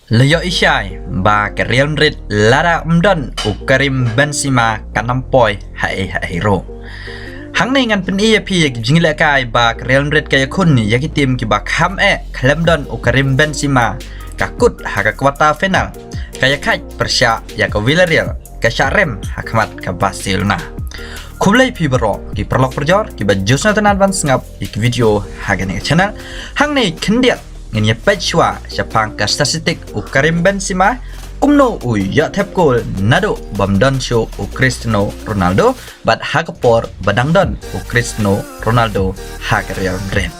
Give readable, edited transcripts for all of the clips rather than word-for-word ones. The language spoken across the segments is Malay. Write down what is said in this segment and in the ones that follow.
Leo Ishai ba ke Real Madrid Lara Umdan Karim Benzema kanampoi hero. Hang ni ngan pen EAP jingla kai ba ke Real Madrid kaya kun ni yaki tim ki ba kham Klemdon Karim Benzema kakut haga kuarta final kaya kai persya ya ke Villarreal ke Syarem hakmat ke Barcelona. Kublai pi bero ki perlok perjor ki ba jusna tanan ban sngap ki video haga ni channel hang ni kendiat ngin ya pechwa Jepang ka statistik Karim Benzema kumno ya thep gol nado bamdan show Cristiano Ronaldo bat hagapor badangdan Cristiano Ronaldo haga Real Madrid.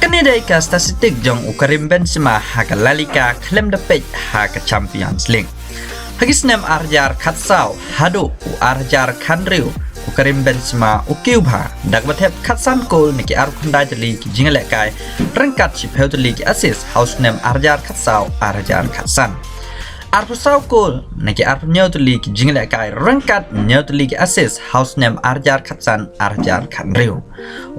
Kani dai ka statistik jong Karim Benzema haga La Liga klem da pech haga Champions League. Hagisnem arjar katsau hado arjar kanriu Karim Benzema Kiubha dak batep katsan gol niki arkundai jeli ki jingle kai rengkat si peutli ki assist house name arjar katsau arjar katsan arpusau gol niki arpneutli ki jingle kai rengkat neutli ki assist house name arjar katsan arjar kanriu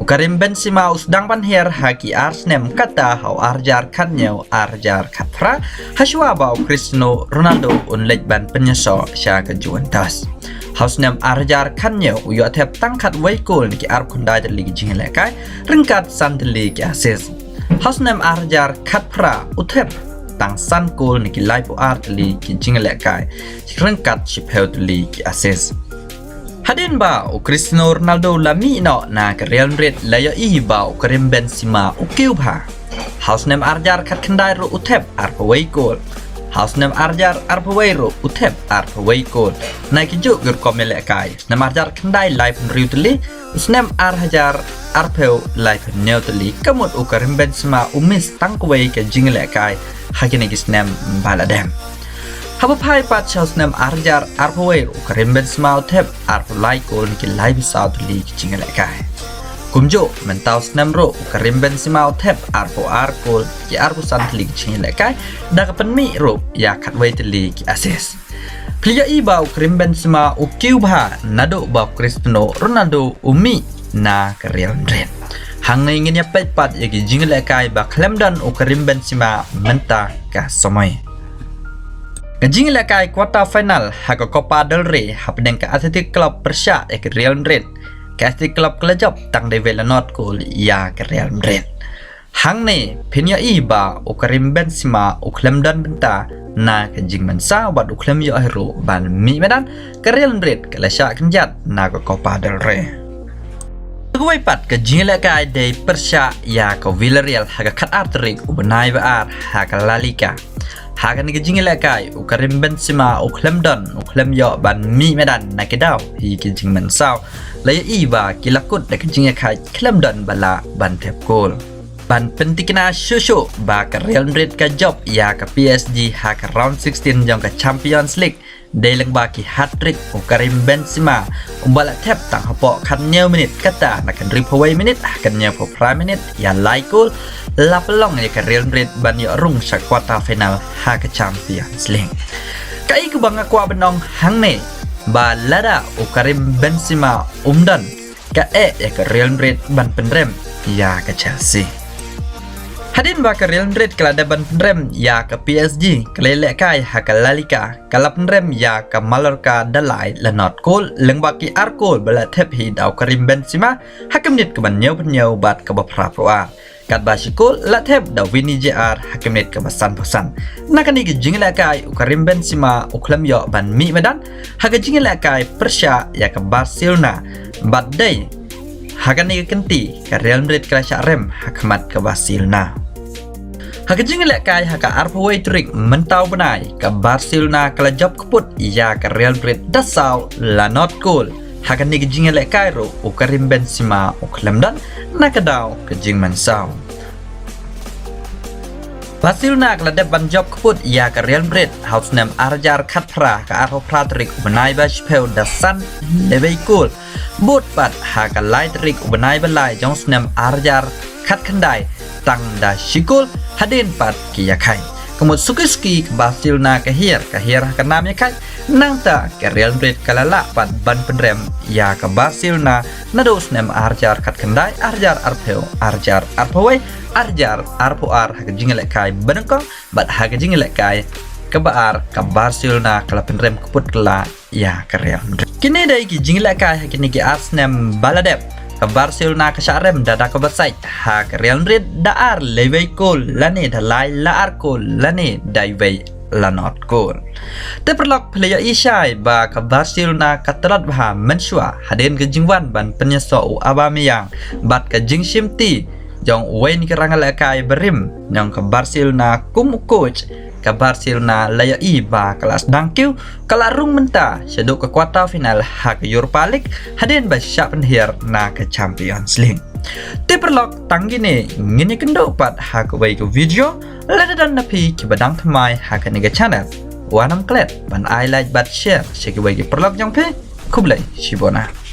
Karim Benzema usdang banher haki arsnem kata hau arjar kannyau arjar katra haswa bau Cristiano Ronaldo unlek ban penyeso sya ke Juventus House name arjar kanyo uyo atep tangkat way goal niki arp kundai dari ligi jingle kai rengkat san ligi assist House name arjar katpra utep tang san goal niki live art ligi jingle kai rengkat chipel ligi assist Hadin ba Cristiano Ronaldo lami no na ke Real Madrid layo I ba Karim Benzema Kiubha House name arjar kat kandai ro utep arp way goal House name arjar arpawero utep arpaway goal naik juk gur komele kai nam arjar kendai live riutli usnem arhajar arpeu live neutli kamut Karim Benzema umis tangkway ke jingle kai hakine gisnem baladem habapai pat house name arjar arpawero Karim Benzema utep arpaway goal niki live sautli jingle kai kumjo mentau snamro Karim Benzema utep arpo arkol ki arpo santli jingle kai dak penmi ro ya katway tli ki assist Plia iba Karim Benzema Kiubha nado ba Cristiano Ronaldo umi na ke Real Madrid hang ingin ya pat ya ki jingle kai ba Klemdon Karim Benzema menta ka somoy ke jingle kai quarter final ha Copa del Rey ha pedeng ke Athletic Club Persya ya ke Real Madrid Kasih klub kelajap tang de Velanot gol ya ke Real Madrid. Hang ni pinya iba Karim Benzema Klemdon benta na ke jing mensa bat Klem yo hero ban mi medan ke Real Madrid ke lasya kenjat na ke Copa del Rey. Kuwai pat ke jing la kai de Persya ya ke Villarreal haga kat artrik benai ba ha ke La Liga. Haga ni ke jing la kai Karim Benzema Klemdon Klem yo ban mi medan na ke daw hi ke jing mensa Laya iba kilakut dak jingya kai Klemdon bala ban tep gol. Ban pentikna shushu ba ke Real Madrid ka job ya ke PSG ha ke round 16 jong ke Champions League. Deleng ba ki hat-trick Karim Benzema bala tep tang hapo kan nyau minit kata nak ripaway minit kan nyau popra minit ya like goal la pelong ya ke Real Madrid ban yo rung sa quarter final ha ke Champions League. Kai ku bang aku benong hang ne ba lada Karim Benzema umdan ka ya ke Real Madrid ban penrem ya ke Chelsea hadin ba ke Real Madrid kelada ban penrem ya ke PSG kelele kai ha ke La Liga kalap penrem ya ke Mallorca dalai lanot gol leng baki arkol bala tep hi daw Karim Benzema hakam nit ke ban nyau bat ke bapra proa kat basikol la tep da Vini JR hakim net ke basan pasan nakani ke jingla kai Karim Benzema Klem yo ban mi medan haga jingla kai Persya ya ke Barcelona bat day haga ni ke kenti ke Real Madrid ke Syarem hakmat ke Barcelona haga jingla kai haga arpaway trik mentau benai ke Barcelona ke job keput ya ke Real Madrid dasau la not goal haga ni ke jingla kai ro Karim Benzema Klemdon nakadaw ke jing mansau Barcelona kelada ban job keput ya ke Real Madrid house name arjar katpra ke arho pratrik benai ba spel dasan lebay cool bot pat ha ke lightrik benai balai jong name arjar kat kendai tang da shikul hadin pat ki yakai Kemudian suki ke Barcelona kahir ke namanya kan nangta ke Real Madrid kalala pat ban penrem ya ke Barcelona nados nem arjar kat kendai arjar arpawai arjar arpoar hak jingelek kai benengkong bat hak jingelek kai kebaar ke Barcelona kala penrem keput kala ya ke Real Madrid. Kini dai ki jingelek kai kini ki Arsenal baladep ke Barcelona ke Syarem dada ke Bersait hak Real Madrid daar lewei gol lani dalai laar gol lani daiwei lanot gol. Terperlok player Ishai ba ke Barcelona katarat bah mensua haden ke jingwan ban penyeso Aubameyang bat ke jing simti jong wen ke rangal kai berim jong ke Barcelona kum coach ke Barcelona laya ba kelas dangkiu kala rung menta seduk ke kuartal final hak Europa League haden ba syak penhir na ke Champions League. Terperlok tanggine ngini kendo pat hak wei ke video lada dan napi ke badang thamai hak ni ke channel wanam klet ban I like bat share segi wei ke perlok jong pe kublai shibona.